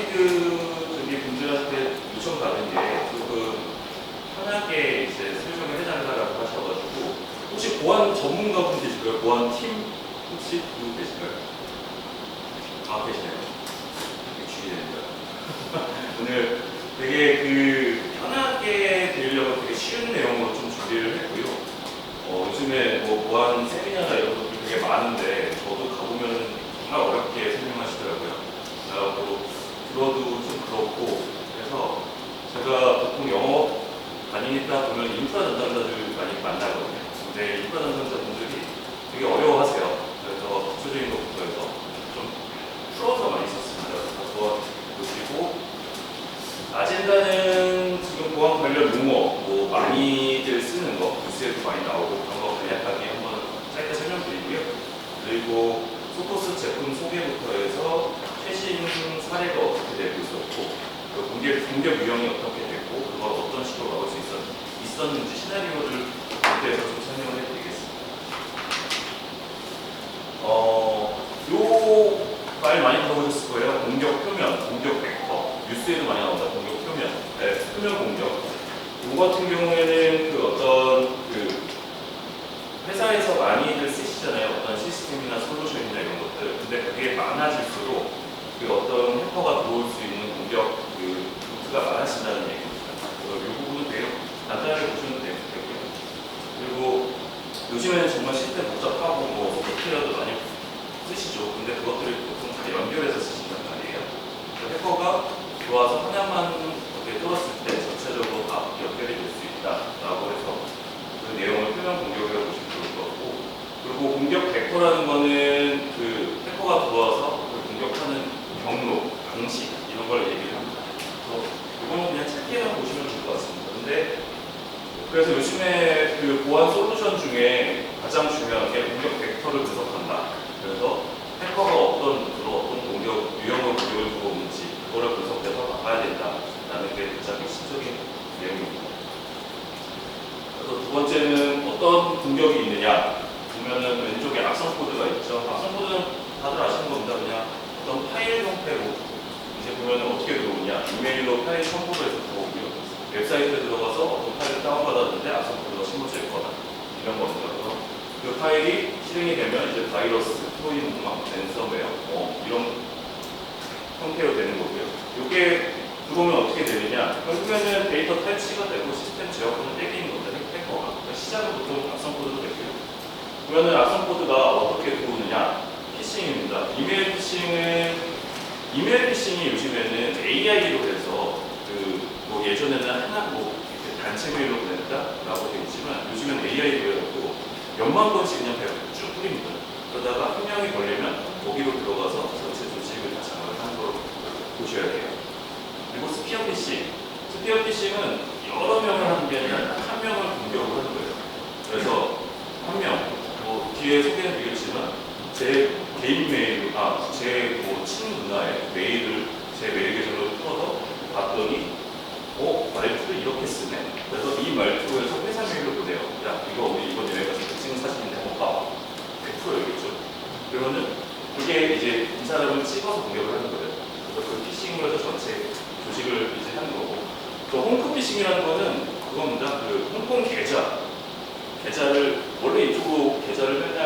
아나키드들이 분들한테 요청받은 게 조금 편하게 이제 설명을 해달라고 하셔가지고 혹시 보안 전문가분 계실까요? 보안 팀 혹시 누구 계실까요? 아, 계시네요. 되게 주의됩니다. 오늘 되게 편하게 드리려고 되게 쉬운 내용으로 좀 준비를 했고요. 요즘에 뭐 보안 세미나나 이런 것들이 되게 많은데 저도 가보면 정말 어렵게 설명하시더라고요. 그리고 들어도 좀 그렇고 그래서 제가 보통 영업 다니다 보면 인프라 담당자들 많이 만나거든요. 근데 인프라 담당자분들이 되게 어려워하세요. 그래서 기초적인 것부터 해서 좀 풀어서 많이 썼습니다. 그래서 보시고 아젠다는 지금 보안 관련 용어 뭐 많이들 쓰는 거 뉴스에도 많이 나오고 그런 거 간략하게 한번 짧게 설명드리고요. 그리고 소토스 제품 소개부터 해서 최신 사례가 어떻게 되고 있었고 공격 유형이 어떻게 됐고 그걸 어떤 식으로 막을 수 있었는지 시나리오를 본때에서 좀 설명을 해드리겠습니다. 요 말 많이 들어보셨을 거예요. 공격 표면, 공격 벡터. 뉴스에도 많이 나온다. 공격 표면. 네, 표면 공격. 요 같은 경우에는 회사에서 많이들 쓰시잖아요. 어떤 시스템이나 솔루션이나 이런 것들. 근데 그게 많아질수록 어떤 해커가 들어올 수 있는 공격 루트가 많아진다는 얘기입니다. 그래서 이 부분은 되게 간단하게 보시면 되고요. 그리고 요즘에는 정말 시스템 복잡하고 뭐 소프트웨어도 많이 쓰시죠. 근데 그것들을 보통 다 연결해서 쓰신단 말이에요. 해커가 들어와서 하나만 이렇게 뚫었을 때 전체적으로 다 연결이 될 수 있다라고 해서 그 내용을 표면 공격이라고 보시면 좋을 것 같고, 그리고 공격 벡터라는 거는 해커가 들어와서 공격하는 경로, 방식 이런 걸 얘기를 합니다. 그래서 이거는 그냥 짧게만 보시면 좋을 것 같습니다. 근데 그래서 요즘에 보안 솔루션 중에 가장 중요한 게 공격 벡터를 분석한다. 그래서 해커가 어떤 공격 유형으로 공격을 들어오는지 그거를 분석해서 막아야 된다라는 게 가장 핵심적인 내용입니다. 그래서 두 번째는 어떤 공격이 있느냐 보면은 왼쪽에 악성 코드가 있죠. 악성 코드는 다들 아시는 겁니다. 그냥 어떤 파일 형태로 이제 보면은 어떻게 들어오냐, 이메일로 파일 첨부를 해서 들어오고요. 웹사이트에 들어가서 어떤 파일을 다운받았는데 악성 코드가 심어져 있거나 이런 겁니다. 그 파일이 실행이 되면 이제 바이러스, 트로이 문막, 랜섬웨어 이런 형태로 되는 거고요. 이게 들어오면 어떻게 되느냐? 결국에는 데이터 탈취가 되고 시스템 제어권을 떼기는 겁니다. 해커가. 그러니까 시작은 보통 악성 코드로 되고요. 그러면 악성 코드가 어떻게 들어오느냐? 피싱입니다. 이메일 피싱이 요즘에는 AI로 해서 뭐 예전에는 하나 단체 메일로 보냈다라고 되어 있지만 요즘은 AI로 해갖고 몇만 번씩 그냥 쭉 뿌립니다. 그러다가 한 명이 걸리면 거기로 들어가서 전체 조직을 다 장악을 하는 걸로 보셔야 돼요. 그리고 스피어 피싱. 스피어 피싱은 여러 명을 하는 게 아니라 한 명을 공격을 하는 거예요. 그래서 한 명, 뒤에 소개해 드리겠지만 제 개인 메일, 제 친누나의 메일을 제 메일 계정으로 풀어서 봤더니 말투를 이렇게 쓰네. 그래서 이 말투에서 회사 메일로 보내요. 야, 이거 우리 이번 여행 가서 찍은 사진인데 한번 봐. 100%였겠죠. 그러면은 그게 이제 이 사람을 찍어서 공격을 하는 거예요. 그래서 그 피싱으로 해서 전체 조직을 이제 하는 거고. 또 홍콩 피싱이라는 거는 그겁니다. 홍콩 계좌를 원래 이쪽으로 계좌를 맨날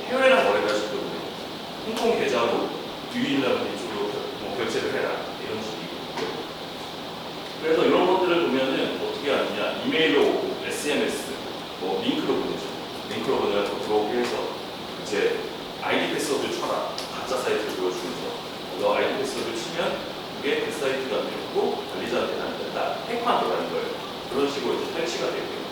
해외랑 거래를 하시거든요. 홍콩 계좌로 유인하면 이쪽으로 결제를 해라 이런 식이고. 그래서 이런 것들을 보면은 어떻게 하느냐, 이메일로 오고 SMS, 링크로 보내죠. 링크로 보내서 들어오게 해서 이제 ID 패스워드를 쳐라. 가짜 사이트를 보여주면서 너 ID 패스워드를 치면 그게 그 사이트가 아니고 관리자한테 가는 된다. 해커한테 가는 거예요. 그런 식으로 이제 탈취가 되고요.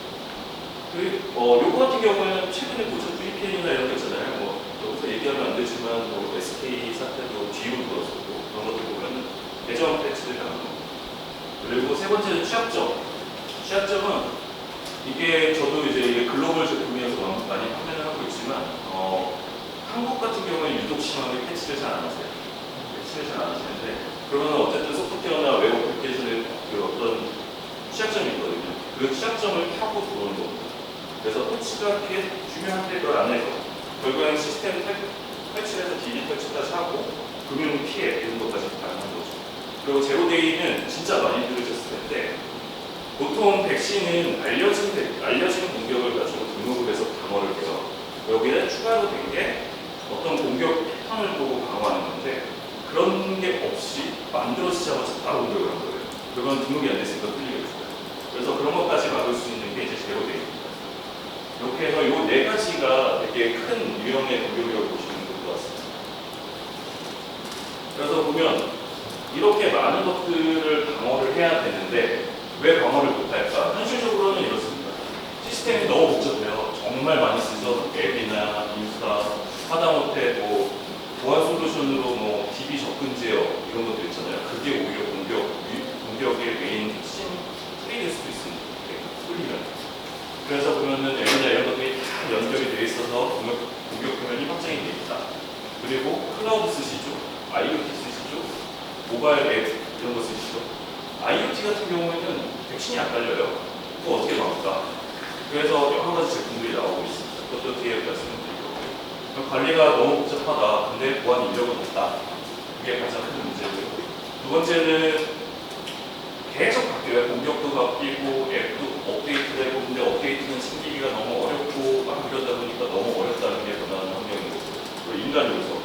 그리고 요거 같은 경우에는 최근에 보신 VPN이나 이런 거 있잖아요. 여기서 얘기하면 안 되지만 SK 사태도 뒤로 돌았었고 그런 것들 보면은 계정 패치를 당하는 거. 그리고 세 번째는 취약점은 이게 저도 이제 글로벌 제품이어서 많이 판매를 하고 있지만 한국 같은 경우는 유독 심하게 패치를 잘 안 하세요. 패치를 잘 안 하시는데 그러면 어쨌든 소프트웨어나 웹 어플리케이션에 어떤 취약점이 있거든요. 그 취약점을 타고 들어오는 겁니다. 그래서 패치가 되게 중요한데 그걸 안 해서 결국에는 시스템 탈취해서 DB 탈취까지 하고 금융 피해 이런 것까지 가능한 거죠. 그리고 제로데이는 진짜 많이 들으셨을 텐데 보통 백신은 알려진 공격을 가지고 등록을 해서 방어를 해요. 여기에 추가로 된 게 어떤 공격 패턴을 보고 방어하는 건데 그런 게 없이 만들어지자마자 바로 공격을 한 거예요. 그건 등록이 안 됐으니까 틀리겠죠. 그래서 그런 것까지 막을 수 있는 게 이제 제로데이입니다. 이렇게 해서 이 네 가지가 되게 큰 유형의 공격이라고 보시면 될 것 같습니다. 그래서 보면 이렇게 많은 것들을 방어를 해야 되는데 왜 방어를 못할까? 현실적으로는 이렇습니다. 시스템이 너무 복잡해요. 정말 많이 쓰죠. 앱이나 인프라, 하다못해 보안 솔루션으로 DB 접근 제어 이런 것도 있잖아요. 그게 오히려 공격의 메인 핵심 풀이 될 수도 있습니다. 풀리면. 그래서 보면은 앱이나 이런 것들이 다 연결이 되어 있어서 공격 표면이 확장이 되어 있다. 그리고 클라우드 쓰시죠. IoT 쓰시죠. 모바일 앱 이런 거 쓰시죠. IoT 같은 경우에는 백신이 안 깔려요. 그거 어떻게 막을까? 그래서 여러 가지 제품들이 나오고 있습니다. 그것도 뒤에 말씀드리고 관리가 너무 복잡하다. 근데 보안 인력은 없다. 그게 가장 큰 문제고요. 두 번째는 계속 바뀌어요. 공격도 바뀌고 앱도 업데이트되고 근데 업데이트는 챙기기가 너무 어렵고 막 이러다 보니까 너무 어렵다는 게 변하는 환경인 거고 그리고 인간 요소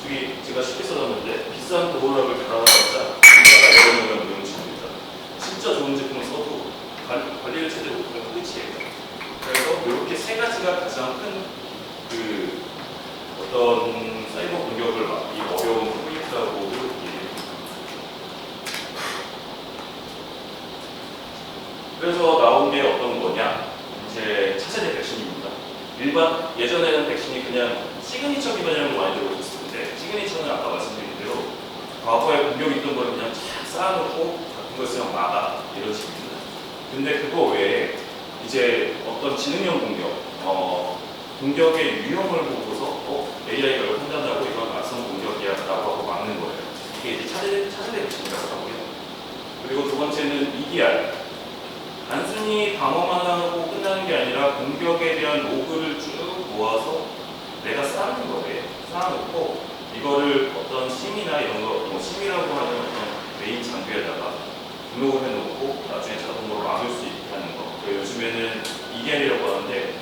저기 제가 쉽게 써놨는데 비싼 도어락을 달아놨자 우리가 열어놓으면 무용치입니다. 진짜 좋은 제품을 써도 관리를 제대로 못하면 끝이에요. 그래서 이렇게 세 가지가 가장 큰 어떤 사이버 공격을 막기 어려운 포인트라고 얘기합니다. 그래서 나온 게 어떤 거냐? 이제 차세대 백신입니다. 예전에는 백신이 그냥 시그니처 기반이라고 많이 들어보셨을 텐데 시그니처는 아까 말씀드린 대로 과거에 공격이 있던 걸 그냥 쫙 쌓아놓고 같은 걸 그냥 막아 이런 식입니다. 근데 그거 외에 이제 어떤 지능형 공격의 유형을 보고서 AI가 이걸 판단하고 이건 악성 공격이야 라고 하고 막는 거예요. 이게 이제 차세대 백신이라고 하고요. 그리고 두 번째는 EDR. 단순히 방어만 하고 끝나는 게 아니라 공격에 대한 로그를 쭉 모아서 내가 쌓는 거예요. 쌓아놓고 이거를 어떤 심이나 이런 거, 심이라고 하는 어떤 메인 장비에다가 등록을 해놓고 나중에 자동으로 막을 수 있게 하는 거. 요즘에는 EDR이라고 하는데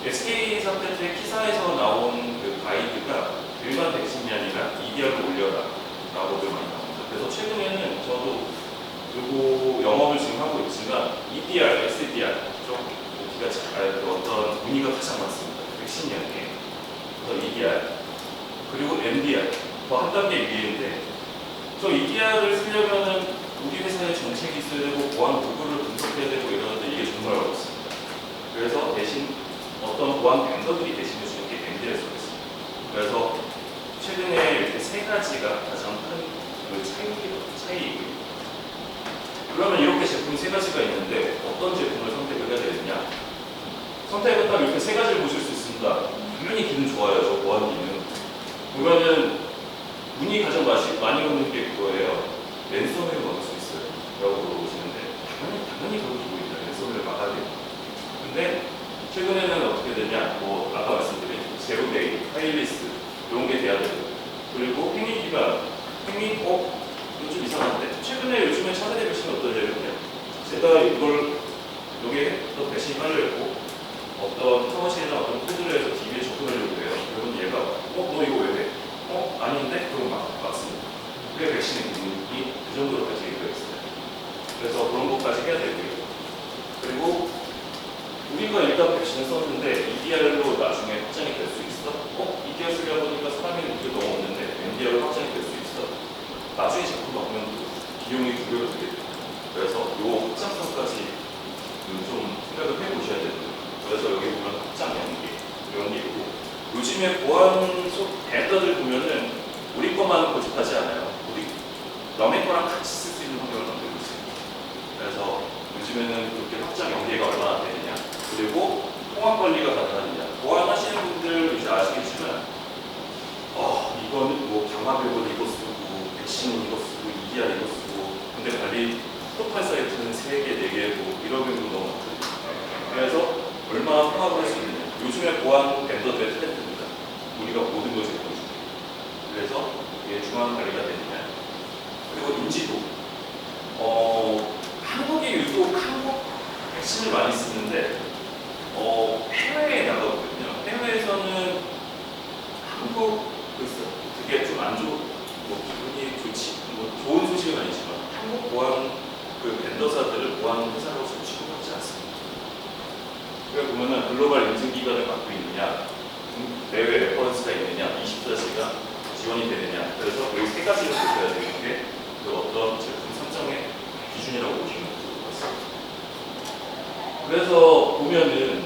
SK 사태 때 기사에서 나온 그 가이드가 일반 백신이 아니라 EDR을 올려라 라고들 많이 나옵니다. 그래서 최근에는 저도 그리고 영업을 지금 하고 있지만 EDR, SDR 쪽 어떤 문의가 가장 많습니다. 백신 이야기에. 그래서 EDR 그리고 MDR 더 한 단계 위인데 저 EDR을 쓰려면은 우리 회사의 정책이 있어야 되고 보안 도구를 분석해야 되고 이러는데 이게 정말 어렵습니다. 그래서 대신 어떤 보안 벤더들이 대신해 주는 게 MDR 서비스입니다. 그래서 최근에 이렇게 세 가지가 가장 큰 차이이고요. 그러면 이렇게 제품 세 가지가 있는데 어떤 제품을 선택을 해야 되느냐? 선택은 딱 이렇게 세 가지를 보실 수 있습니다. 당연히 기능 좋아요. 저 보안 기능. 보면은 문의 가장 많이 오는 게 그거예요. 랜섬웨어 막을 수 있어요. 라고 물어보시는데 당연히 그렇게 보입니다. 랜섬웨어 막아야 돼요. 근데 최근에는 어떻게 되냐? 아까 말씀드린 제로데이, 하이리스 이런 게 돼야 되고 그리고 이거 좀 이상한데 최근에 요즘에 차세대 백신은 어떠냐면요. 제가 이걸 여기에 또 백신이 깔려있고 어떤 사무실이나 어떤 코드를 해서 DB에 접근하려고 해요. 그러면 얘가 너 이거 왜 해? 아닌데? 그럼 막습니다. 그게 백신의 기능이 그 정도로까지 되어 있어요. 그래서 그런 것까지 해야 되고요. 그리고 우리가 일단 백신을 썼는데 EDR로 나중에 확장이 될 수 있어? EDR 쓰려고 하니까 사람이 이게 너무 없는데 MDR로 확장이 될 수 있어? 나중에 제품 나오면 비용이 두 배가 되겠죠. 그래서 이 확장성까지 좀 생각을 해보셔야 되고요. 그래서 여기 보면 확장 연기고 요즘에 보안 벤더들 보면은 우리 것만 고집하지 않아요. 우리 남의 거랑 같이 쓸 수 있는 환경을 만들고 있습니다. 그래서 요즘에는 그렇게 확장 연계가 얼마나 되느냐 그리고 통합 관리가 가능하느냐 보안하시는 분들 이제 아시겠지만 이거는 경합일본 이거 쓰고 백신은 이거 쓰고 EDR 이거 쓰고 근데 관리 프로파일 사이트는 3개, 4개 이런 경우도 너무 많거든요. 그래서 얼마나 통합을 할 수 있느냐 요즘에 보안 벤더들의 트렌드입니다. 우리가 모든 것을 보여줍니다. 그래서 이게 중앙 관리가 되느냐. 그리고 인지도. 한국이 유독 한국 백신을 많이 쓰는데 해외에 나가거든요. 해외에서는 한국 그게 좀 안 좋은 기분이 좋지 좋은 소식은 아니지만 한국 보안 벤더사들을 보안 회사로서 취급하지 않습니다. 그러니까 보면은 글로벌 인증기관을 갖고 있느냐, 내외 레퍼런스가 있느냐, 24시간 지원이 되느냐. 그래서 이 세 가지를 보셔야 되는 게 어떤 제품 선정의 기준이라고 보시면 좋을 것 같습니다. 그래서 보면은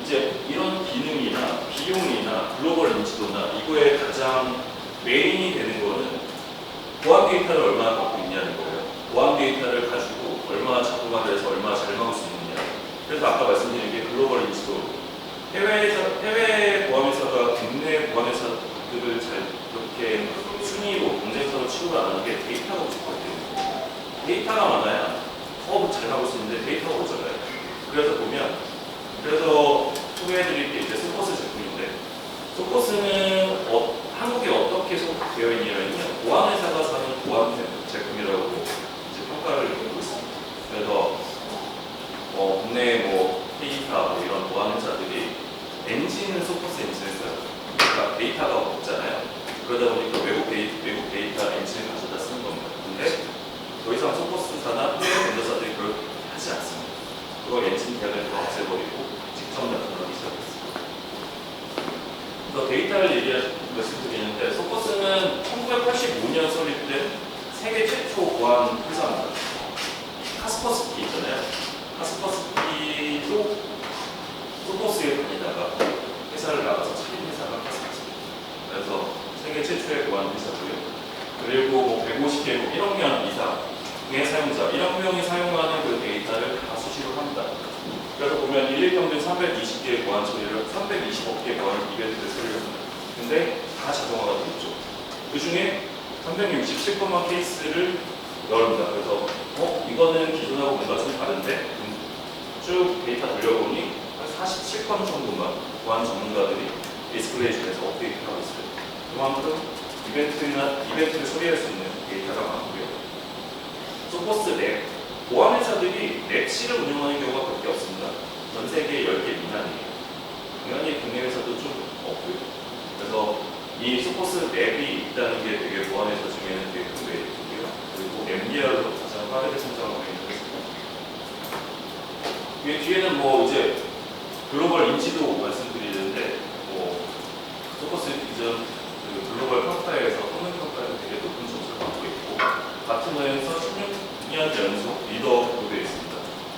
이제 이런 기능이나 비용이나 글로벌 인지도나 이거에 가장 메인이 되는 거는 보안 데이터를 얼마나 갖고 있냐는 거예요. 보안 데이터를 가지고 얼마나 자동화를 해서 얼마나 잘 막을 수 있느냐. 그래서 아까 말씀드린 게 글로벌 인지도. 해외 보안회사가 국내 보안회사들을 잘 이렇게 순위로 경쟁사로 취급을 안 하는 게 데이터가 부족하거든요. 데이터가 많아야 더 잘 막을 수 있는데 데이터가 없잖아요. 그래서 소개해드릴 게 이제 소포스 제품인데, 소포스는 한국에 어떻게 소개되어 있냐면요, 보안회사가 사는 보안 제품이라고 이제 평가를 받고 있습니다. 그래서 국내 K사 이런 보안회사들이 엔진은 소포스 엔진을 써요. 그러니까 데이터가 없잖아요. 그러다 보니까 외국 데이터 엔진을 가져다 쓰는 겁니다. 근데 더 이상 소포스사나 해외 벤더사들이 그렇게 하지 않습니다. 그걸 엔진 계약을 다 없애버리고 직접 나타나기 시작했습니다. 그래서 데이터를 말씀드리는데, 소포스는 1985년 설립된 세계 최초 보안 회사입니다. 카스퍼스키 있잖아요. 카스퍼스키도 소포스에 다니다가 회사를 나가서 차린 회사가 카스퍼스키. 그래서 세계 최초의 보안 회사고요. 그리고 150개국 1억 명 이상의 사용자, 1억 명이 사용하는 그 데이터를 다 수집을 합니다. 그래서 보면 일일 평균 320개의 보안 처리를, 320억 개의 보안 이벤트를 처리를 합니다. 근데 다 자동화가 되어 있죠. 그 중에 367건만 케이스를 넣습니다. 그래서 이거는 기존하고 뭔가 좀 다른데 쭉 데이터 돌려보니 한 47건 정도만 보안 전문가들이 에스컬레이션해서 업데이트를 하고 있어요. 그만큼 이벤트를 처리할 수 있는 데이터가 많고요. 소포스 랩, 보안회사들이 랩실을 운영하는 경우가 그렇게 없습니다. 전 세계 10개 미만이에요. 당연히 국내 회사도 좀 없고요. 그래서 이 소포스 랩이 있다는 게 되게 보안회사 중에는 되게 큰 메리트고요. 그리고 MDR로 가장 빠르게 성장하고 있는 회사입니다. 뒤에는 이제 글로벌 인지도 말씀드리는데, 소포스 이전 글로벌 평가에서 성능 평가에서 되게 높은 점수를 받고 있고, 같은 회사에서 16년 연속 리더로 되어 있습니다.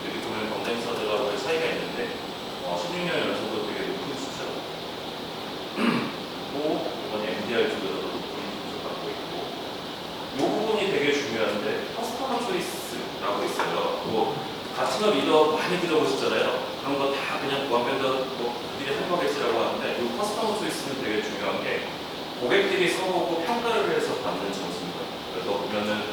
여기 보면 경쟁사들하고의 차이가 있는데 16년 연속으로 되게 높은 숫자고, 또 이번에 MDR 쪽에서도 높은 점수를 받고 있고, 이 부분이 되게 중요한데 커스터머 초이스라고 있어요. 가치너 리더 많이 들어보셨잖아요. 그런 거 다 그냥 보안 벤더 그들이 한 거겠지라고 하는데, 이 커스터머 초이스는 되게 중요한 게 고객들이 써보고 평가를 해서 받는 점수입니다. 그래서 보면은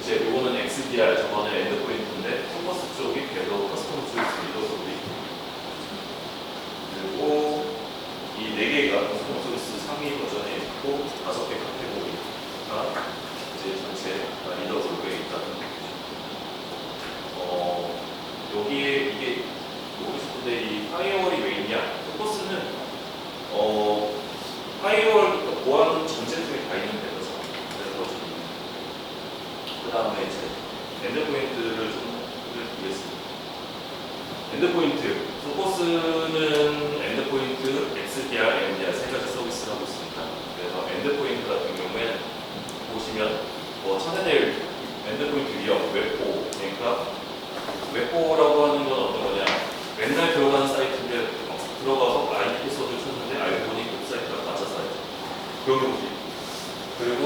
이제 이거는 XDR, 저거는 엔드포인트인데 소포스 쪽이 계속 커스터머 초이스 리더 쪽이 있고, 그리고 이 4개가 커스터머 초이스 상위 버전에 있고 5개 카테고리가 이제 전체 리더 그룹에 있다는 거죠. 여기에 이게 모르시는데 이 파이어월이 왜 있냐? 소포스는 파이어월 보안 전 제품이 다 있는 데서, 그래서 그 다음에 이제 엔드포인트를 좀 보겠습니다. 엔드포인트, 소포스는 엔드포인트, XDR, MDR 세 가지 서비스를 하고 있습니다. 그래서 엔드포인트 같은 경우에는 보시면 찾아낼 엔드포인트 위협, 웹보, 그러니까 웹보라고 하는 건 어떤 거냐? 맨날 들어가는 사이트인데 들어가서 IP 소스를 쳤는데 알고 보니 그 사이트가 가짜 사이트. 그런 경우도 있고. 그리고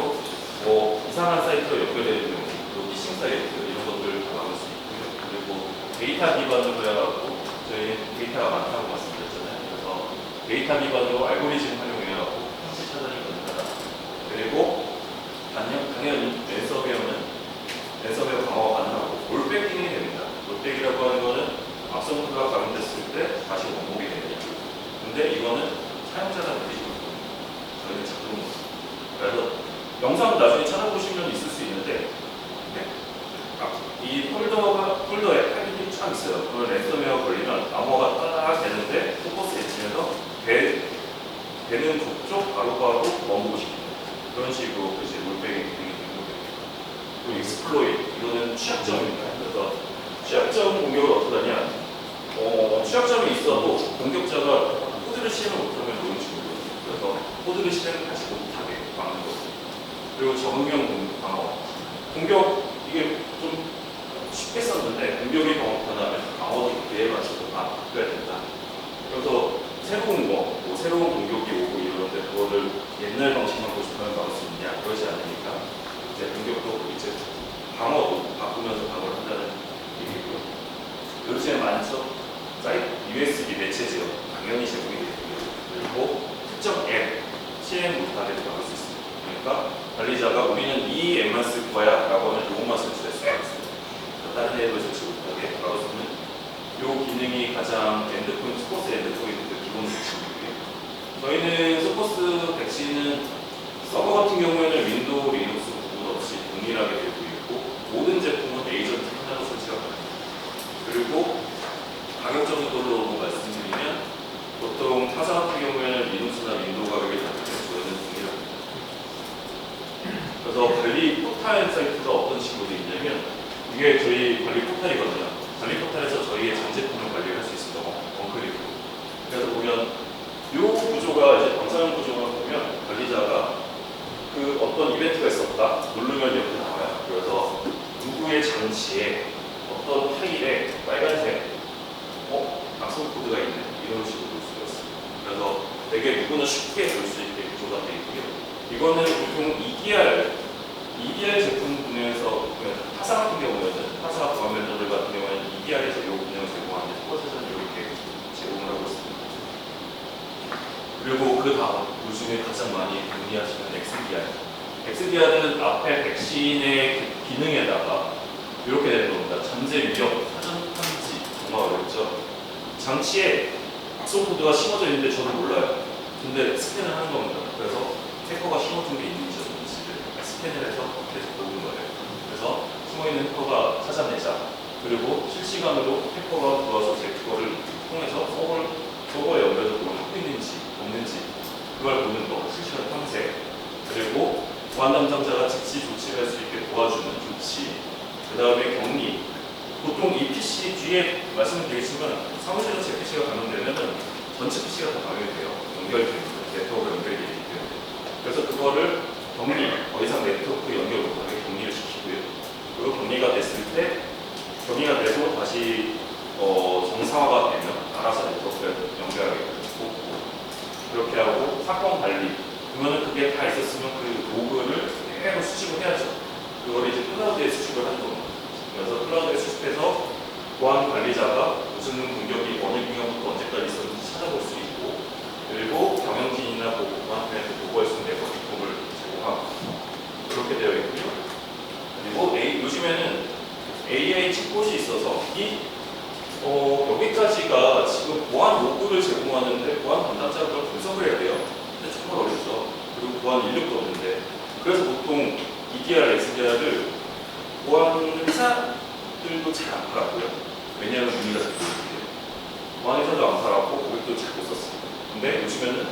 이상한 사이트가 연결되는 경우, 피싱 사이트 이런 것들을 다 막을 수 있고요. 그리고 데이터 기반으로 해갖고 저희 데이터가 많다고 말씀드렸잖아요. 그래서 데이터 기반으로 알고리즘 활용해갖고 현실 차단이 가능하다. 그리고 당연히 랜섬웨어 강화 가능하고 롤백킹이 됩니다. 롤백이라고 하는 거는 악성코드가 감염됐을 때 다시 원복이 됩니다. 근데 이거는 사용자가 느끼지 못합니다. 저희는 작동. 그래서 영상 나중에 찾아보시면 있을 수 있는데 이 폴더에 파일이 쫙 있어요. 그걸 랜섬웨어 걸리면 암호가 딱 되는데 포커스 엣지면서 되는 족족 바로바로 머무고 싶은 그런 식으로 이제 롤백이 기능이 되는 거예요. 그리고 익스플로이트 이거는 취약점입니다. 그래서 취약점 공격을 어떻게 하냐? 취약점이 있어도 공격자가 코드를 실행 못하면 노는 식으로 그래서 코드를 실행하지 못하게 막는 거죠. 그리고 적응형 방어 공격 이게 좀 쉽게 썼는데 공격이 방어하면 방어도 그에 맞춰서 바꿔야 된다. 그래서 새로운 새로운 공격이 오고 이러는데 그거를 옛날 방식만 고집하면 막을 수 있냐? 그러지 않으니까 이제 공격도 이제 방어도 바꾸면서 방어를 한다는 얘기고요. 요즘에 많죠? 사이트 USB 매체 지역 당연히 제공이 되고요. 그리고 특정 앱 실행 못하게 막을 수 있습니다. 그러니까 관리자가 우리는 이 앱만 쓸 거야 라고 하면 이것만 설치할 수가 있습니다. 다른 앱을 설치 못하게 막을 수 있는 이 기능이 가장 엔드포인트, 소커스 엔드포인트 기본 기능이고요. 저희는 소커스 백신은 서버 같은 경우에는 윈도우, 리눅스 구분 없이 동일하게 되고 있고 모든 제품은 에이전트 하나로 설치가 가능합니다. 그리고 가격적인 걸로 말씀드리면 보통 타사 같은 경우에는 리눅스나 윈도우 가격이 다른데 저희는 동일합니다. 그래서 관리 포탈 사이트가 어떤 식으로 되어 있냐면 이게 저희 관리 포탈이거든요. 관리 포탈에서 저희의 전 제품을 관리를 할 수 있습니다. 원클릭으로. 그래서 보면 이 구조가 이제 방사형 구조를 보면 관리자가 그 어떤 이벤트가 있었다 누르면 이렇게 나와요. 그래서 누구의 장치에 어떤 파일에 빨간색 악성 코드가 있는 이런 식으로 볼 수가 있습니다. 그래서 되게 누구나 쉽게 볼 수 있게 구조가 되어 있고요. 이거는 보통 EDR 제품 분야에서 타사 같은 경우에는 타사 보안면접들 같은 경우에는 EDR에서 이 기능을 제공하는데 스포츠에서는 이렇게 제공을 하고 있습니다. 그리고 그 다음 요즘에 가장 많이 문의하시는 XDR. XDR은 앞에 백신의 기능에다가 이렇게 되는 겁니다. 잠재 위협, 사전 탐지 정말 어렵죠. 장치에 악성 코드가 심어져 있는데 저는 몰라요. 근데 스캔을 하는 겁니다. 그래서 해커가 심어준 게 있는지 없는지를 스캔을 해서 계속 보는 거예요. 그래서 숨어있는 해커가 찾아내자. 그리고 실시간으로 해커가 들어와서 제 그거를 통해서 서버에 연결해서 그걸 하고 있는지 없는지 그걸 보는 거, 실시간 탐색. 그리고 보안 담당자가 즉시 조치를 할 수 있게 도와주는 조치. 그 다음에 격리. 보통 이 PC 뒤에 말씀을 드리지만 사무실에서 제 PC가 감염되면은 전체 PC가 다 감염돼요. 연결됩니다. 네트워크가 연결이 되기 때문에. 그래서 그거를 격리, 더 이상 네트워크 연결 못하게 격리를 시키고요. 그리고 격리가 됐을 때, 격리가 되고 다시 정상화가 되면 알아서 네트워크에 연결하게 뽑고 그렇게 하고 사건 관리. 그러면은 그게 다 있었으면 그 로그를 그대로 수집을 해야죠. 그걸 이제 클라우드에 수집을 하는 겁니다. 그래서 클라우드에 수집해서 보안 관리자가 무슨 공격이 어느 기간부터 언제까지 있었는지 찾아볼 수 있고 그리고 경영진이나 보안팀한테 보고할 수 있는 네트워크를 제공하고 그렇게 되어 있고요. 그리고 요즘에는 AI 챗봇이 있어서 여기까지가 지금 보안 로그를 제공하는데 보안 담당자가 그걸 분석을 해야 돼요. 근데 정말 어렵죠. 그리고 보안 인력도 없는데 그래서 보통 EDR, XDR을 보안 회사들도 잘 안 팔았고요. 왜냐하면 문의가 자꾸 있는데 보안 회사도 안 팔았고 고객도 잘 못 썼습니다. 근데 요즘에는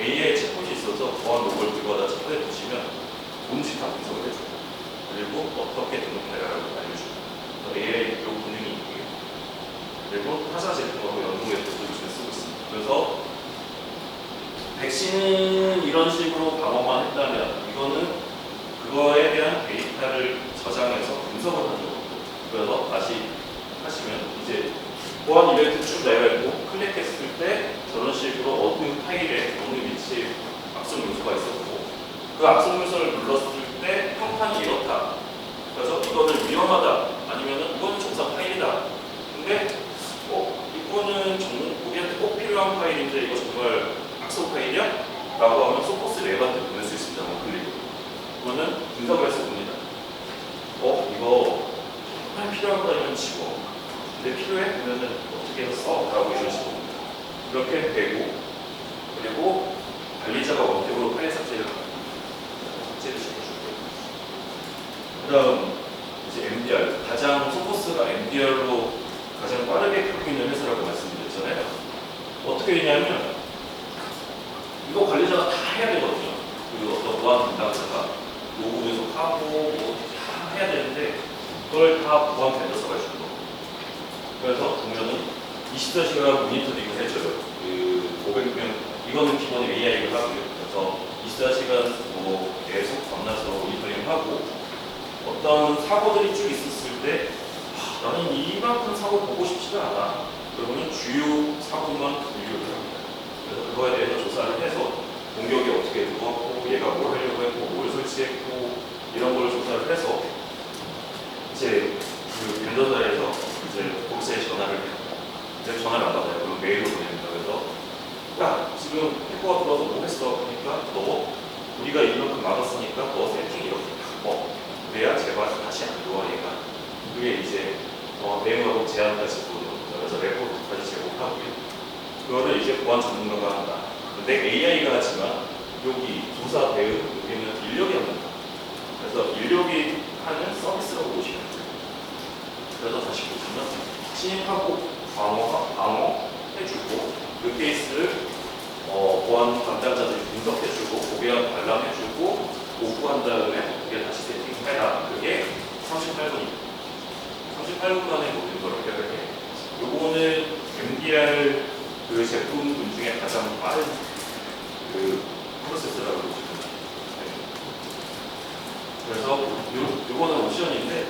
AI 챗봇이 있어서 보안 로그를 들어가다 챗봇에 보시면 뭔지 다 분석을 해줘요. 그리고 어떻게 등록해라라고 알려줍니다. AI 요 기능이 있고요. 그리고 타사 제품하고 연동해서 요즘에 쓰고 있습니다. 그래서 백신은 이런 식으로 방어만 했다면 이거는 그거에 대한 데이터를 저장해서 분석을 하는 거고 그래서 다시 하시면 이제 보안 이벤트 쭉 내려있고 클릭했을 때 저런 식으로 어느 파일에 어느 위치에 악성 요소가 있었고 그 악성 요소를 눌렀을 때 평판이 이렇다. 그래서 이거는 위험하다. 아니면은 이거는 정상 파일이다. 근데 이거는 우리한테 꼭 필요한 파일인데 이거 정말 악성 파일이야? 라고 하면 소커스 랩한테 보낼 수 있습니다. 클릭으로. 이거는 분석을 해서 봅니다. 이거 정말 필요한 거라면 지워. 근데 필요해? 그러면은 어떻게 해서 써? 라고 이런 식으로 그렇게 되고 그리고 관리자가 원격으로 파일 삭제를 시켜주고 그다음 이제 MDR, 가장 소포스가 MDR로 가장 빠르게 갖고 있는 회사라고 말씀드렸잖아요. 어떻게 되냐면 이거 관리자가 다 해야 되거든요. 그 어떤 보안 담당자가 로고 분석하고 뭐 다 해야 되는데 그걸 다 보안 벤더사가 해주는 거고. 그래서 보면은 24시간 모니터링을 해줘요. 그 500명 이거는 기본에 AI를 하고요. 그래서 24시간 뭐 계속 만나서 모니터링하고 어떤 사고들이 쭉 있었을 때 나는 이만큼 사고 보고 싶지가 않아. 그러면 주요 사고만 분류를 합니다. 그래서 그거에 대해서 조사를 해서 공격이 어떻게 들어왔고 얘가 뭘 하려고 했고 뭘 설치했고 이런 걸 조사를 해서 이제 그 벤더사에서 이제 복사에 전화를 해요. 이제 전화를 안 받아요. 그럼 메일로 보냅니다. 그래서 야 지금 해커가 들어와서 뭐 했어? 그러니까 너 우리가 이만큼 막았으니까 너 세팅 이렇게 바꿔. 그래야 제발 다시 안 들어와 얘가. 그게 이제 내용하고 제안까지 보는 그래서 레포트까지 제공하고요. 그거를 이제 보안 전문가가 한다. 근데 AI가 하지만 여기 조사 대응 여기는 인력이 합니다. 그래서 인력이 하는 서비스라고 보시면 돼요. 그래서 다시 보시면 침입하고 방어 해주고 그 케이스를 보안 담당자들이 분석해주고 고개와 관람해주고 오프한 다음에 그게 다시 세팅해라. 그게 38분입니다. 38분 만에 모든 걸 해결해. 요거는 MDR 그 제품군 중에 가장 빠른 그 프로세스라고 보시면 됩니다. 그래서 요거는 옵션인데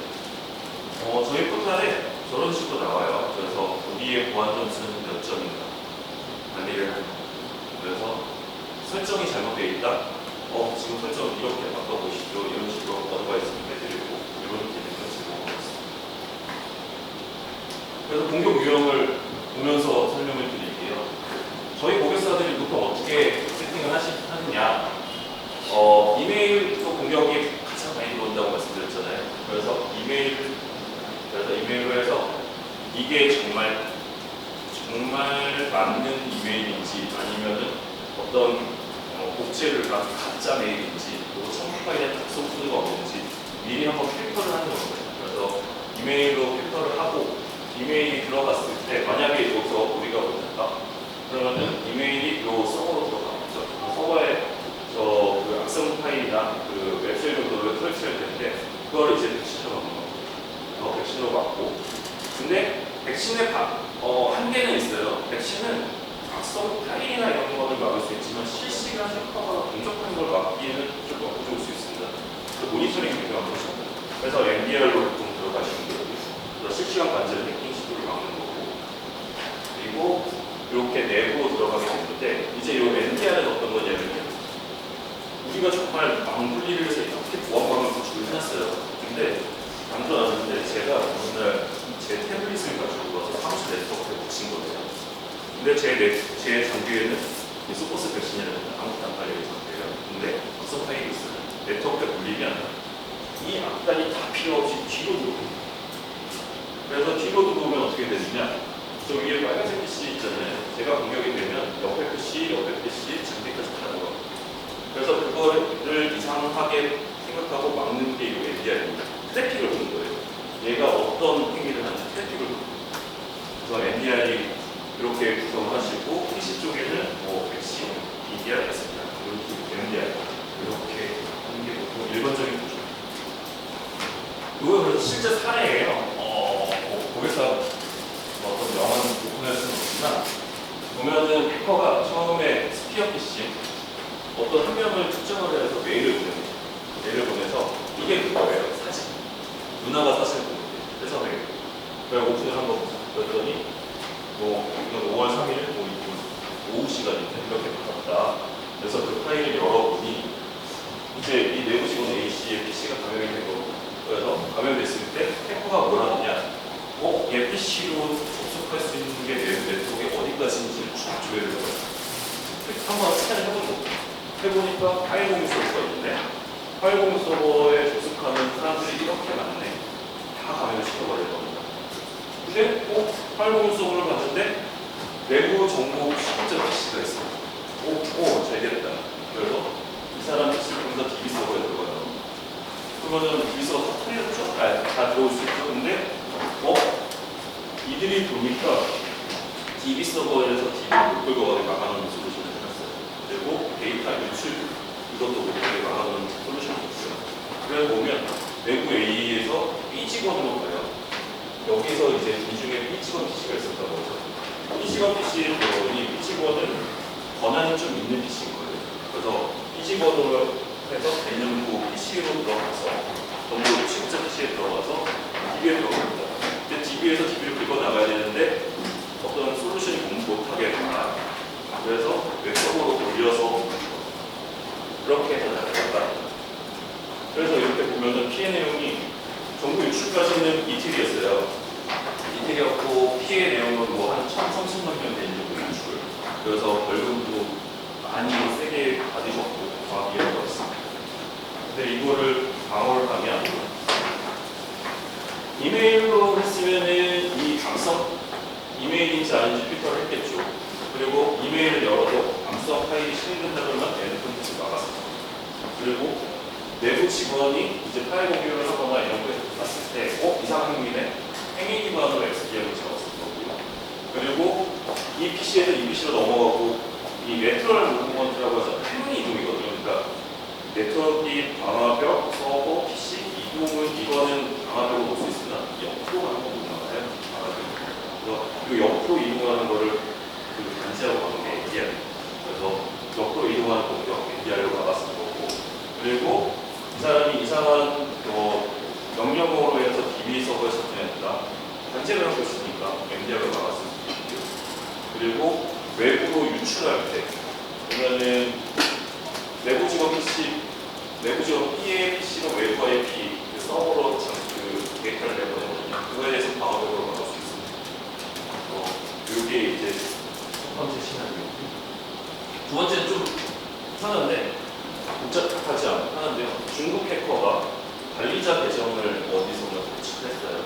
저희 포탈에 저런 식으로 나와요. 그래서 우리의 보안 점수는 몇 점인가 관리를 합니다. 그래서 설정이 잘못되어 있다. 지금 설정 이렇게 바꿔보시죠. 이런 식으로 어드바이스 해드리고 이런 기능을 제공하고 있습니다. 그래서 공격 유형을 보면서 설명을 드릴게요. 저희 고객사들이 보통 어떻게 세팅을 하느냐. 이메일도 공격이 가장 많이 들어온다고 말씀드렸잖아요. 그래서 이메일로 해서 이게 정말 맞는 이메일인지 아니면은 어떤 복제를 한 가짜 메일인지 그리고 첨부 파일에 작성 코드가 없는지 미리 한번 필터를 하는 거예요. 그래서 이메일로 필터를 하고 이메일이 들어갔을 때 만약에 여기서 우리가 못했다 그러면은 이메일이 요 서버로 들어가겠죠. 그 서버에 그 악성 파일이나 그 웹셀 정도를 설치할 텐데 그걸 이제 백신으로 막는 거예요. 백신으로 막고 근데 백신의 한계는 있어요. 백신은 악성 파일이나 이런 거를 막을 수 있지만 실시간 해커가 공격하는 걸 막기에는 좀 어려울 수 있습니다. 그 모니터링이 필요한 거죠. 그래서 MDR로 보통 들어가시면 되고요. 그래서 실시간 관절 해킹 시도를 막는 거고 그리고 이렇게 내부로 들어가게 되는데 이제 이 MDR은 어떤 거냐면요. 우리가 정말 망분리를 해서 이렇게 보안방을 구축을 해놨어요. 근데 만들어놨는데 제가 어느 날 제 태블릿을 가지고 와서 사무실 네트워크에 붙인 거예요. 근데 제 장비에는 소포스 백신이라는 아무것도 안 깔려있는 상태예요. 근데 악성 파일이 있어요. 네트워크에 물리면 이 악단이 다 필요 없이 뒤로 들어옵니다. 그래서 뒤로 들어오면 어떻게 되느냐? 저 위에 빨간색 PC 있잖아요. 제가 공격이 되면 옆에 PC, 장비까지 다 들어가요. 그래서 그거를 이상하게 생각하고 막는 게 이 MDR입니다. 트래픽을 보는 거예요. 얘가 어떤 행위를 하는지 트래픽을 보는 거예요. 그래서 MDR이 이렇게 구성을 하시고 PC 쪽에는 뭐 백신, EDR 있습니다. 이렇게 MDR 이렇게 하는 게 보통 일반적인 구조입니다. 이건 실제 사례예요. 고객사 어떤 명함을 오픈할 수는 없지만 보면은 해커가 처음에 스피어 피싱 어떤 한 명을 특정을 해서 메일을 보냅니다. 메일을 보내서 이게 그거예요. 사진. 누나가 사실 그래서 내가 오픈을 한번 그랬더니 뭐 이건 5월 3일 뭐 오후 시간인데 이렇게 받았다. 그래서 그 파일을 열어보니 이제 이 내부 직원 A씨의 PC가 감염이 된 거고 그래서 감염됐을 때 해커가 뭘 하느냐 얘 PC로 접속할 수 있는 게 내 네트워크에 어디까지인지를 쭉 조회를 해요. 한번 스캔을 해보니까 파일 공유 서버가 있는데 파일 공유 서버에 접속하는 사람들이 이렇게 많네. 다 감염을 시켜버릴 겁니다. 근데 파일 공유 서버를 봤는데 내부 정보 진짜 PC가 있어요. 잘 됐다. 그래서 이 사람 PC를 보면서 DB 서버에 들어가요. 그러면은 DB 서버 다 털렸죠? 다 들어올 수 있죠. 근데 이들이 보니까 DB 서버에서 DB를 못 끌고 가게 막아놓는 솔루션을 해놨어요. 그리고 데이터 유출 이것도 못 끌게 막아놓는 솔루션이 있어요. 그래서 보면 내부 A에서 B 직원으로 가요. 여기서 이제 이 중에 B 직원 PC가 있었다고 하죠. B 직원 PC를 들어보니 B 직원은 권한이 좀 있는 PC인 거예요. 그래서 B 직원으로 해서 개념부 PC로 들어가서 정보 취급자 PC에 들어가서 DB에 들어갑니다. 근데 DB에서 DB를 긁어 나가야 되는데 어떤 솔루션이 공부 못하게 된다. 그래서 웹서버로 돌려서 그렇게 해서 나갔다. 그래서 이렇게 보면은 피해 내용이 정보 유출까지는 이틀이었어요. 이틀이었고 피해 내용은 뭐 한 1,030만 명 되는 정도 유출. 그래서 벌금도 많이 세게 받으셨고 이라고 했습니다. 근데 이거를 방어를 하면 이메일로 했으면은 이 악성 이메일인지 아닌지 필터를 했겠죠. 그리고 이메일을 열어도 악성 파일이 실행된다면 엔드포인트를 막았습니다. 그리고 내부 직원이 이제 파일 공유를 하거나 이런 거에 봤을 때 이상한 행위네? 행위 기반으로 XDR을 잡았을 거고요. 그리고 이 PC에서 이 PC로 넘어가고 이 네트워크 무브먼트라고 해서 행위 이동이거든요. 그러니까 네트워크 방화벽, 서버, PC 이동은 이거는 방화벽으로 볼 수 있으나 옆으로 가는 것도 나와요. 방화벽. 그리고 옆으로 이동하는 거를 단지하고 가는 게 ADR. 그래서 옆으로 이동하는 공격 ADR로 막았을 거고. 그리고 이 사람이 이상한 명령어로 해서 DB 서버에 접근했다. 단체를 하고 있으니까 MDR로 막았을 수도 있고요. 그리고 외부로 유출할 때 보면은 내부 직원 PC, 내부 직원 B의 PC로 외부 IP 그 서버로 그 데이터를 내보내거든요. 그거에 대해서 방어벽으로 막을 수 있습니다. 이게 이제 첫 번째 시나리오. 두 번째는 좀 편한데 복잡하지 않고 편한데요. 중국 해커가 관리자 계정을 어디선가 도축했어요.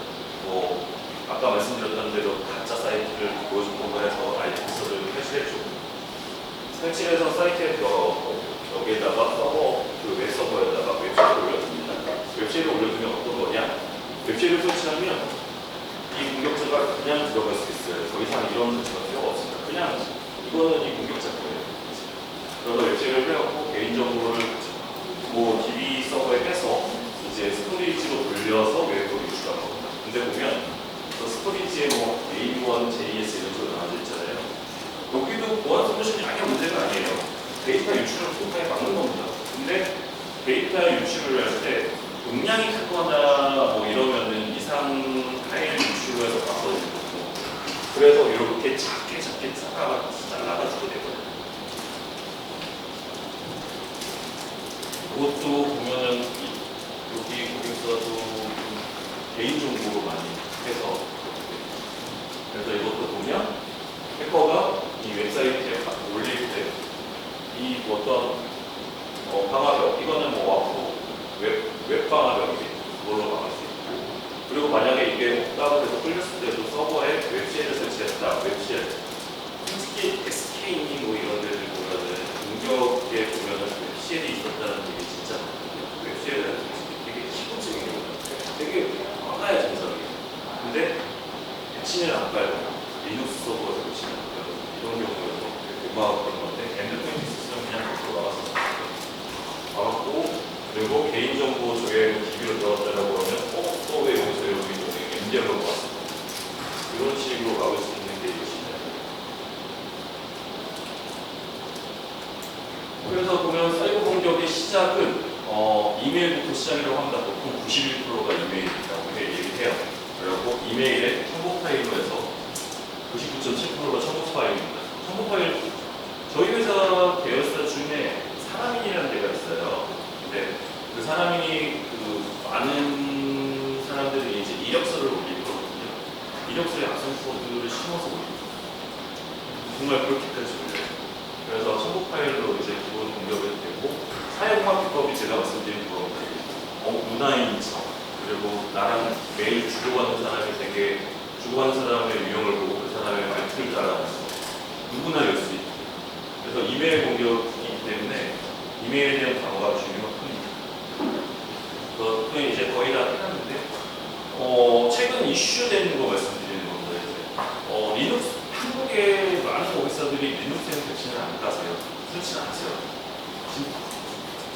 아까 말씀드렸던 대로 가짜 사이트를 보여주고 해서 IP 서버를 해치했죠. 해치해서 사이트에 들어가고 여기에다가 서버, 그 웹서버에다가 웹쉐를 올려줍니다. 웹쉐를 올려두면 어떤 거냐? 웹쉐를 설치하면 이 공격자가 그냥 들어갈 수 있어요. 더 이상 이런 설치가 필요가 없습니다. 그냥 이거는 이 공격자 거예요. 그래서 웹쉐를 해갖고 개인정보를 DB 서버에 빼서 이제 스토리지로 돌려서 외부로 유출한 겁니다. 근데 보면 스토리지에 A1, JS 이런 식으로 나눠져 있잖아요. 여기도 보안 솔루션이 아예 문제가 아니에요. 데이터 유출을 소파에 막는 겁니다. 근데 데이터 유출을 할 때 용량이 크거나 이러면은 이상 파일 유출을 해서 막아주는 거고. 그래서 이렇게 작게 잘라가지고 되거든요. 그것도 보면은 여기 고객사도 개인정보로 많이 해서 그래서 이것도 보면 해커가 이 웹사이트에 올릴 때 이 어떤 방화벽 이거는 앞으로 웹 방화벽이지 그걸로 막을 수 있고 그리고 만약에 이게 없다고 해서 끌렸을 때도 서버에 웹쉘을 설치했다 웹쉘 솔직히 SK니 이런 데들 보면은 공격에 보면은 웹쉘이 있었다는 얘기 진짜 많거든요. 웹쉘은 되게 기본적인 경우는 되게 많아야 정상이에요. 근데 배치는 안 깔고 리눅스 서버에서 배치는 안 깔고 이런 경우에서 막았던 건데 엔드포인트 있으면 그냥 밖으로 막았고 그리고 개인정보 조회 DB로 들어갔다라고 하면 또 왜 여기서 여기 MDR로 막았어 이런 식으로 막을 수 있는 게 이것이냐. 그래서 보면 사이버 공격의 시작은 이메일부터 시작이라고 합니다. 보통 91%가 이메일이라고 얘기해요. 그리고 이메일에 첨부 파일로 해서 99.7%가 첨부 파일입니다. 첨부 파일 저희 회사 계열사 중에 사람인이라는 데가 있어요. 근데 그 사람인이 많은 사람들이 이제 이력서를 올리거든요. 이력서에 악성 코드를 심어서 올립니다. 정말 그렇게까지 올려요. 그래서 첨부 파일로 이제 기본 공격을 되고 사용과 비법이 제가 말씀드린 거 문화인 척 그리고 나랑 매일 주고받는 사람이 되게 주고받는 사람의 유형을 보고 그 사람의 말투를 따라가서 누구나 열 수 있고 그래서 이메일 공격이기 때문에 이메일에 대한 방어가 중요합니다. 그것도 이제 거의 다 끝났는데 최근 이슈되는 거 말씀드리는 겁니다. 이제 리눅스 한국의 많은 고객사들이 리눅스에는 백신을 안 따세요. 그렇진 않으세요.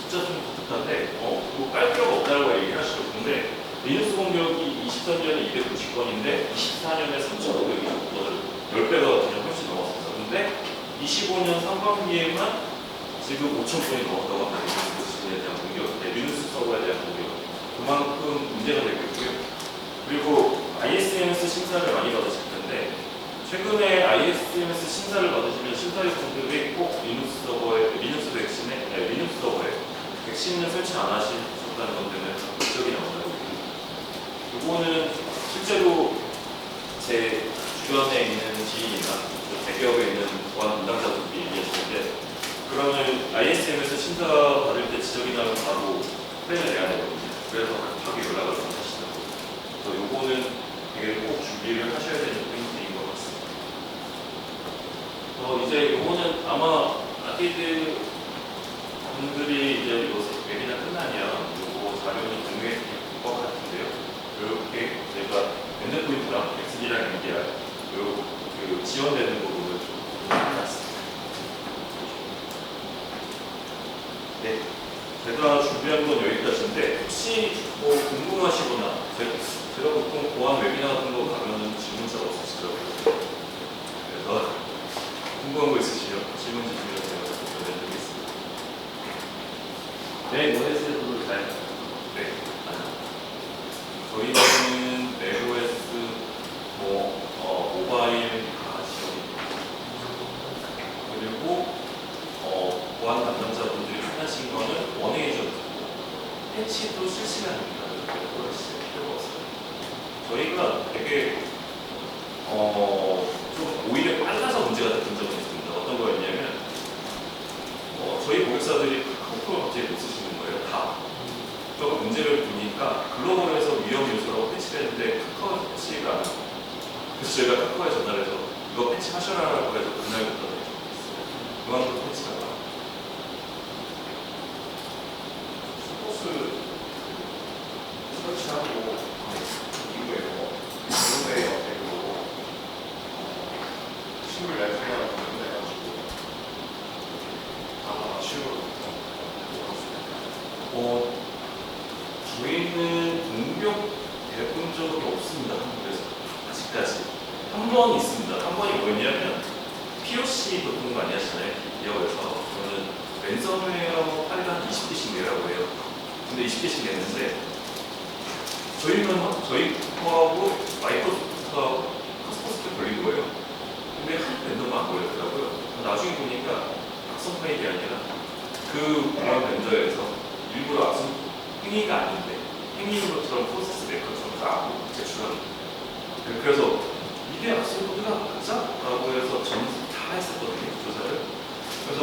진짜 좀 독특한데 뭐 깔 필요가 없다고 얘기하시죠. 근데 리눅스 공격이 23년에 290건인데 24년에 3,520건을 10배가 그냥 훨씬 넘었어요. 근데 25년 상반기에만 지금 5,000건이 넘었다고 합니다. 리눅스에 대한 공격, 리눅스 서버에 대한 공격. 그만큼 문제가 되고 있고요. 그리고 ISMS 심사를 많이 받으실 텐데 최근에 ISMS 심사를 받으시면 심사위원분들이 꼭 리눅스 서버에 백신을 설치 안 하셨다는 것 때문에 지적이 나오더라고요. 이거는 실제로 제 주변에 있는 지인이나 대기업에 있는 보안 담당자분들이 얘기하시는데 그러면 ISMS 심사 받을 때 지적이 나면 바로 플랜을 내야 되거든요. 그래서 급하게 연락을 좀 하시더라고요. 그래서 요거는 되게 꼭 준비를 하셔야 되는 포인트인 것 같습니다. 이제 요거는 아마 아티드 분들이 이제 요 웨비나 끝나면 요거 자료는 공유해 드릴 것 같은데요. 이렇게 제가 엔드포인트랑 XD랑 MDR 그 지원되는 부분을 좀 해놨습니다. 네, 제가 준비한 건 여기까지인데 혹시 뭐 궁금하시거나 제가 보통 보안 웨비나 같은 거 가면은 질문 잘 없으시더라고요. 그래서 궁금한 거 있으시면 질문 주시면 제가 답변해드리겠습니다. 네, OS도 잘. 네, 저희는 맥OS, 모바일 다 지원이 그리고 보안 담당자분들이 하신 거는 원에이전트고 패치도 실시간입니다. 그걸 하실 필요가 없어요. 저희가 되게 좀 오히려 빨라서 문제가 됐던 적은 있습니다. 어떤 거였냐면 저희 고객사들이 카카오톡을 갑자기 못 쓰시는 거예요. 다. 그래서 문제를 보니까 글로벌에서 위험 요소라고 패치를 했는데 카카오 패치가 안 하고 그래서 저희가 카카오에 전화를 해서 이거 패치하셔라라고 해서 그날부터 했어요. 그만큼 패치가 나와요. 소스 설치하고 이후에 이후에 어떻게 친구를 날수가 해가지고 아마 치료를 저희는 공격 해본 적이 없습니다. 한국에서 아직까지 한 번 있습니다. 한 번이 뭐였냐면 POC 보통 많이 하시잖아요. 기업에서 저는 랜섬웨어 파일을 한 20개씩 내라고 해요. 근데 20개씩 냈는데 저희 거하고 마이크로소프트하고 카스퍼스께 걸린 거예요. 근데 한 vendor만 안 걸렸더라고요. 나중에 보니까 악성 파일이 아니라 그 보안 vendor에서 일부러 악성 행위가 아닌데 행위인 것처럼 프로세스 메커처럼 쌓고 제출하는 거예요. 그래서 이게 악성 코드가 맞아? 라고 해서 점수 다 했었거든요. 조사를. 그래서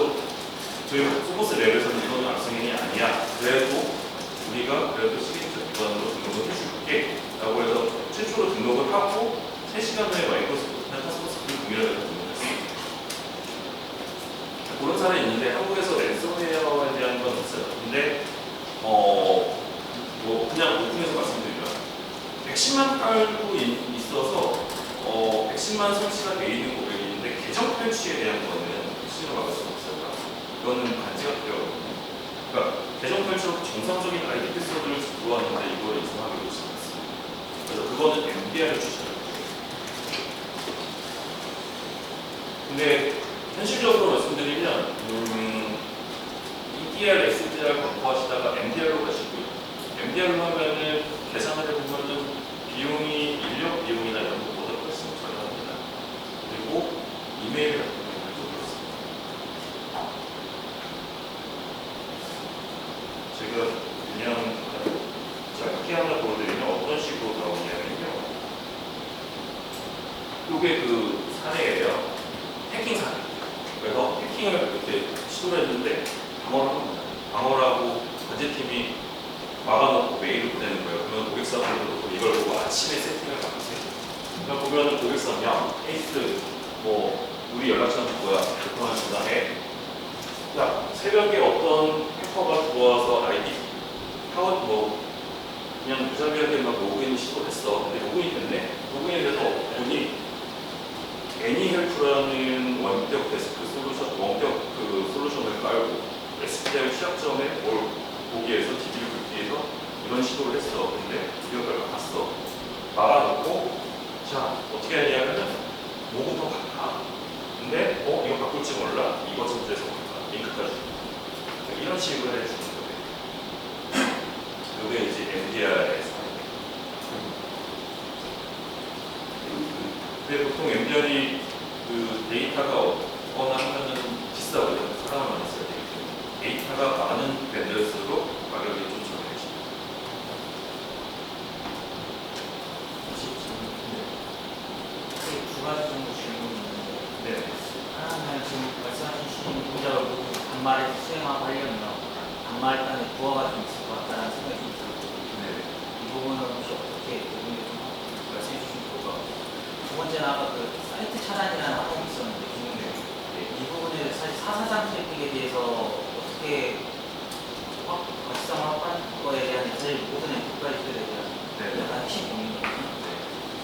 저희 소버스 랩에서는 이거는 악성 행위 아니야. 그래도 우리가 시그니처 기반으로 등록을 해줄게 라고 해서 최초로 등록을 하고 3시간 후에 마이크로소프트나 카스퍼스를 동일하게 등록했어요. 그런 사례 있는데 한국에서 랜섬웨어에 대한 건 없어요. 근데 그냥 오픈해서 말씀드리면 백신만 깔고 있어서 백신만 설치가 되어 있는 고객이 있는데 계정 탈취에 대한 거는 백신으로 막을 수가 없어요. 이거는 반지가 필요하거든요. 그러니까 계정 탈취로 정상적인 아이디 패스워드를 들어왔는데 이걸 이상하게 놓지 않았어요. 그래서 그거는 MDR을 추천해요. 근데 현실적으로 말씀드리면 EDR, SDR 검토하시다가 MDR로 가시고요. MDR로 하면은 계산을 해보면은 비용이 인력 비용이나 이런 것보다 훨씬 저렴합니다. 그리고 이메일 같은 경우도 그렇습니다. 제가 그냥 짧게 하나 보여드리면 어떤 식으로 나오냐면요. 이게 그 사례예요. 해킹 사례. 그래서 해킹을 이렇게 시도를 했는데 방어를 한 겁니다. 방어를 하고 관제팀이 막아놓고 메일을 보내는 거예요. 그러면 고객사분들도 이걸 보고 아침에 세팅을 바꾸세요. 그러니까 보면은 고객사면 케이스 우리 연락처는 뭐야? 그동안 전화해. 자, 새벽에 어떤 해커가 들어와서 아이디 파워 그냥 무자비하게 막 로그인 시도했어. 근데 로그인이 됐네. 로그인이 돼서 보니 애니헬프라는 원격 데스크 솔루션, 원격 그 솔루션을 깔고 SPI 시작점에 뭘 보기 위해서 DB를 긁기 위해서 이런 시도를 했어. 근데 이걸 봤어. 막아놓고 자 어떻게 하냐면은 뭐부터 갈까? 근데 이거 바꿀지 몰라. 이거 선택해서 볼까? 링크까지 이런 식으로 해주는 거예요. 이게 이제 MDR에서 근데 보통 MDR이 그 데이터가 없거나 하면은 비싸거든요. 사람을 많이 써야 되기 때문에 데이터가 많은 밴드일수록 가격이 좀 저렴해집니다. 두 가지 정도 질문이 있는데 네. 하나는 지금 말씀하신 동작을 모두 단말에서 수행하고 하려면 단말단에 부하가 좀 있을 것 같다는 생각이 좀 들었거든요. 네. 이 부분은 혹시 어떻게 고민을 좀 말씀해 주시면 좋을 것 같고 두 번째는 아까 그 사이트 차단이라는 항목이 있었는데 이 부분에 사실 443 트래픽에 대해서 어떻게 확실성 확보하는 거에 대한 사실 모든 엔터프라이즈들에 대한 네. 약간 핵심 고민이거든요.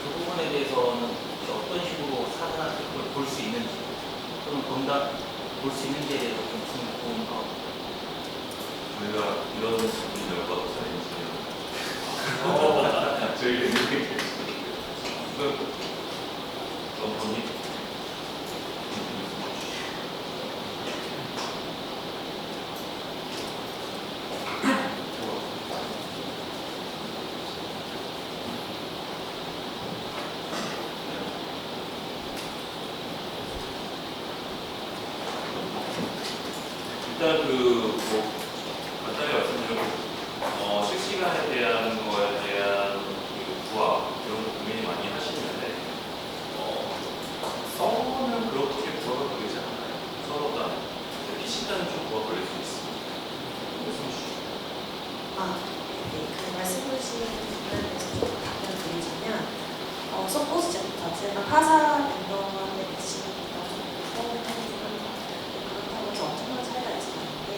그 부분에 대해서는 혹시 어떤 식으로 사전화 트래픽을 볼 수 있는지 또는 볼 수 있는지에 대해서 좀 궁금하고 저희가 이런 부분을 열받아서 저희 이렇게 어떤 분이 일단 뭐 간단히 말씀드리면 실시간에 대한 거에 대한 그 부하 이런 거 고민이 많이 하시는데 서버는 그렇게 부하가 걸리지 않아요. 서버가 PC단은 좀 부하 걸릴 수 있습니다. 말씀해 주시죠. 그 말씀 주신 부분에 대해서 좀 답변 드리자면, 서포스 자체가 파사 vendor의 배치보다 좀 서운하긴 합니다. 그렇다고 해서 엄청난 차이가 있지 않은데,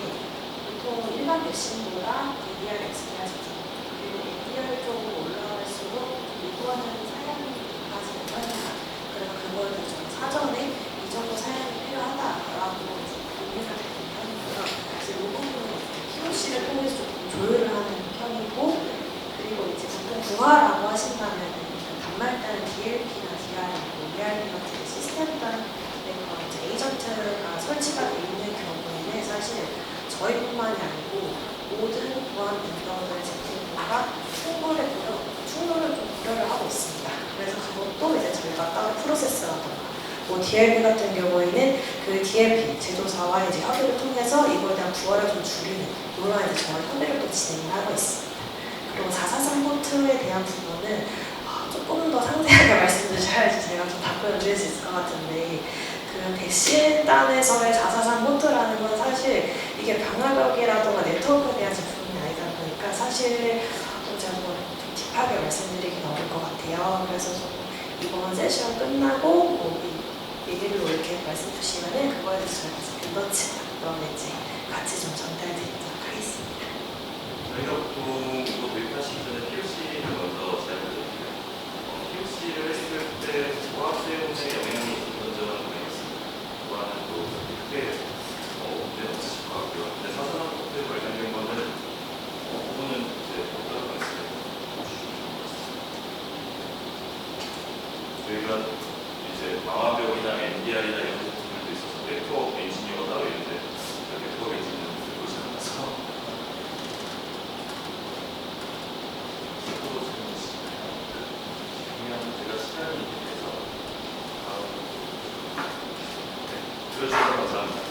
보통 일반 배신보다 ADR, XDR 제품, 그리고 ADR 쪽으로 올라갈수록 요구하는 사양까지 합니다. 그래서 그거에 대해서 저는 사전에 이 정도 사양이 필요하다라고 고민을 하는 편이고요. 그래서 이 부분은 POC를 통해서 조금 조율을 하는 편이고, 그리고 이제 보통 부하라고 하신다면 단말단 DLP나 DR이고 ERP 같은 시스템 단의 이제 에이전트가 설치가 되어 있는 경우에는 사실 저희뿐만이 아니고 모든 보안 벤더들 제품과 충돌을 좀 고려를 하고 있습니다. 그래서 그것도 이제 저희가 따로 프로세스라던가 뭐 DLP 같은 경우에는 그 DLP 제조사와 이제 협의를 통해서 이거에 대한 부하를 좀 줄이는 이런 이제 저희 협의를 또 진행을 하고 있습니다. 그리고 443 포트에 대한 부분은 조금 더 상세하게 말씀드려야지 제가 좀 답변을 드릴 수 있을 것 같은데, 그 백신단에서의 443 포트라는 건 사실 이게 방화벽이라던가 네트워크에 대한 제품이 아니다 보니까 사실 제가 좀 딥하게 말씀드리긴 어려울 것 같아요. 그래서 좀 이번 세션 끝나고 얘기를 이렇게 말씀 주시면은 그거에 대해서 저희가 빈더치 그러면 이제 같이 좀 전달드리도록 하겠습니다. 저희가 보통 이거 도입하시기 전에 POC를 먼저 제안을 드립니다. POC를 했을 때 부하 수용에 영향이 있는 점은 모르겠습니다. 부하는 또 크게 문제는 없으실 것 같고요. 근데 사선한 포트에 관련된 거는 그거는 이제 어떤 말씀을 주시면 좋을 것 같습니다. 저희가 이제 망화벽이나 NDR이나 이런 제품들도 있어서 네트워크 엔지니어가 따로 있는데 네트워크 엔지니어는 그렇지 않아서 제가 시간이 돼서 들어주셔서 감사합니다.